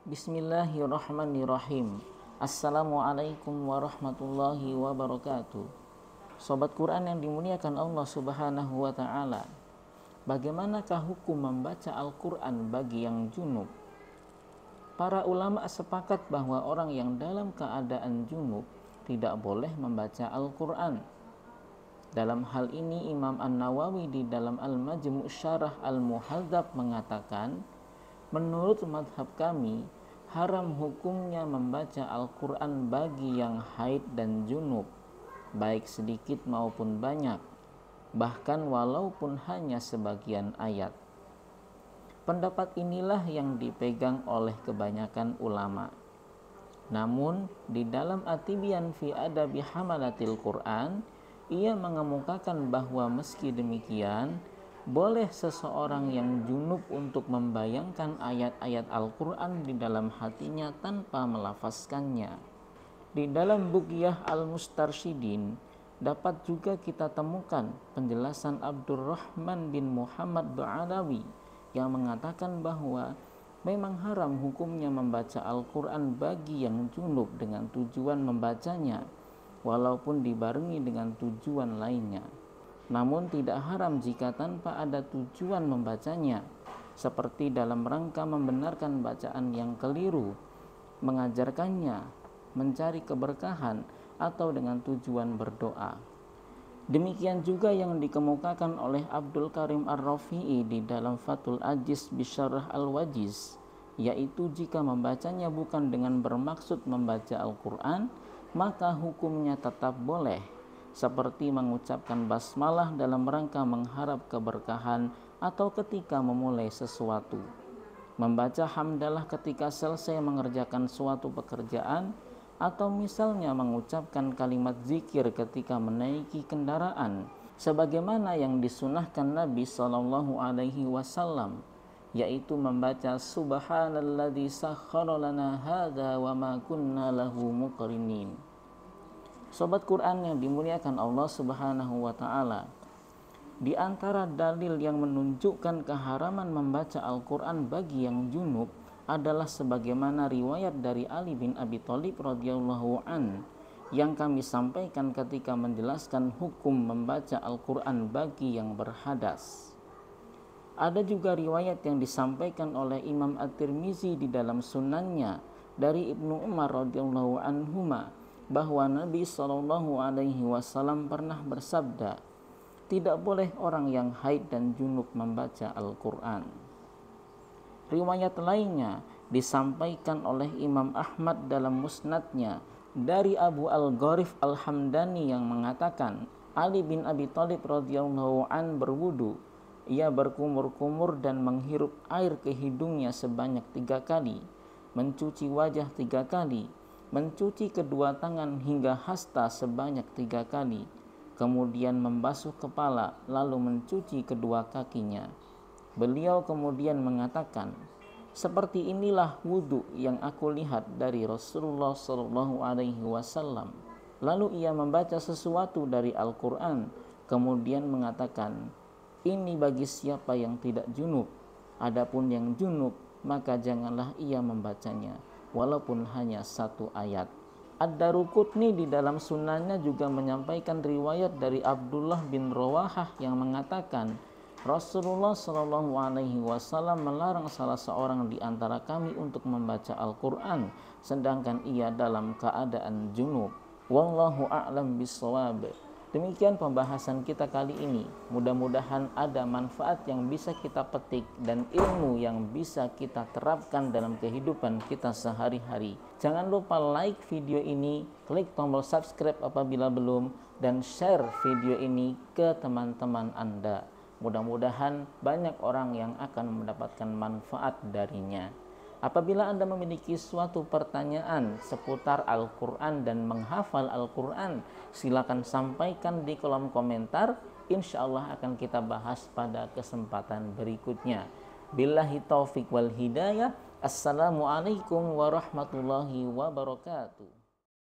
Bismillahirrahmanirrahim. Assalamualaikum warahmatullahi wabarakatuh. Sobat Quran yang dimuliakan Allah Subhanahu wa ta'ala, bagaimanakah hukum membaca Al-Quran bagi yang junub? Para ulama sepakat bahwa orang yang dalam keadaan junub tidak boleh membaca Al-Quran. Dalam hal ini Imam An-Nawawi di dalam Al-Majmu' Syarah Al-Muhadzab mengatakan, menurut madhab kami, haram hukumnya membaca Al-Quran bagi yang haid dan junub, baik sedikit maupun banyak, bahkan walaupun hanya sebagian ayat. Pendapat inilah yang dipegang oleh kebanyakan ulama. Namun, di dalam At-Tibyan fi Adabi Hamalatil Quran, ia mengemukakan bahwa meski demikian, boleh seseorang yang junub untuk membayangkan ayat-ayat Al-Quran di dalam hatinya tanpa melafazkannya. Di dalam Bughiyah Al-Mustarsyidin dapat juga kita temukan penjelasan Abdurrahman bin Muhammad Ba'alawi yang mengatakan bahwa memang haram hukumnya membaca Al-Quran bagi yang junub dengan tujuan membacanya, walaupun dibarengi dengan tujuan lainnya. Namun tidak haram jika tanpa ada tujuan membacanya, seperti dalam rangka membenarkan bacaan yang keliru, mengajarkannya, mencari keberkahan, atau dengan tujuan berdoa. Demikian juga yang dikemukakan oleh Abdul Karim Ar-Rafi'i di dalam Fathul Ajiz Bisyarah Al-Wajiz, yaitu jika membacanya bukan dengan bermaksud membaca Al-Quran, maka hukumnya tetap boleh, seperti mengucapkan basmalah dalam rangka mengharap keberkahan atau ketika memulai sesuatu, membaca hamdalah ketika selesai mengerjakan suatu pekerjaan, atau misalnya mengucapkan kalimat zikir ketika menaiki kendaraan, sebagaimana yang disunahkan Nabi SAW, yaitu membaca Subhanalladzi sakhkhara lana hadza wa ma kunna lahu muqrinin. Sobat Quran yang dimuliakan Allah Subhanahu wa ta'ala, di antara dalil yang menunjukkan keharaman membaca Al-Quran bagi yang junub adalah sebagaimana riwayat dari Ali bin Abi Thalib radhiyallahu an yang kami sampaikan ketika menjelaskan hukum membaca Al-Quran bagi yang berhadas. Ada juga riwayat yang disampaikan oleh Imam At-Tirmizi di dalam sunannya dari Ibnu Umar radhiyallahu anhuma bahwa Nabi SAW pernah bersabda, tidak boleh orang yang haid dan junub membaca Al-Quran. Riwayat lainnya disampaikan oleh Imam Ahmad dalam musnadnya dari Abu Al-Gharif Al-Hamdani yang mengatakan, Ali bin Abi Thalib radhiyallahu an berwudu. Ia berkumur-kumur dan menghirup air ke hidungnya sebanyak 3 kali, mencuci wajah 3 kali, mencuci kedua tangan hingga hasta sebanyak 3 kali, kemudian membasuh kepala lalu mencuci kedua kakinya. Beliau kemudian mengatakan, seperti inilah wudhu yang aku lihat dari Rasulullah SAW. Lalu ia membaca sesuatu dari Al-Quran, kemudian mengatakan, ini bagi siapa yang tidak junub. Adapun yang junub, maka janganlah ia membacanya, walaupun hanya 1 ayat. Ad-Daruqutni di dalam sunannya juga menyampaikan riwayat dari Abdullah bin Rawahah yang mengatakan, Rasulullah SAW melarang salah seorang di antara kami untuk membaca Al-Quran sedangkan ia dalam keadaan junub. Wallahu a'lam bishawab. Demikian pembahasan kita kali ini. Mudah-mudahan ada manfaat yang bisa kita petik dan ilmu yang bisa kita terapkan dalam kehidupan kita sehari-hari. Jangan lupa like video ini, klik tombol subscribe apabila belum, dan share video ini ke teman-teman Anda. Mudah-mudahan banyak orang yang akan mendapatkan manfaat darinya. Apabila Anda memiliki suatu pertanyaan seputar Al-Quran dan menghafal Al-Quran, silakan sampaikan di kolom komentar. Insya Allah akan kita bahas pada kesempatan berikutnya. Billahi taufik wal hidayah. Assalamualaikum warahmatullahi wabarakatuh.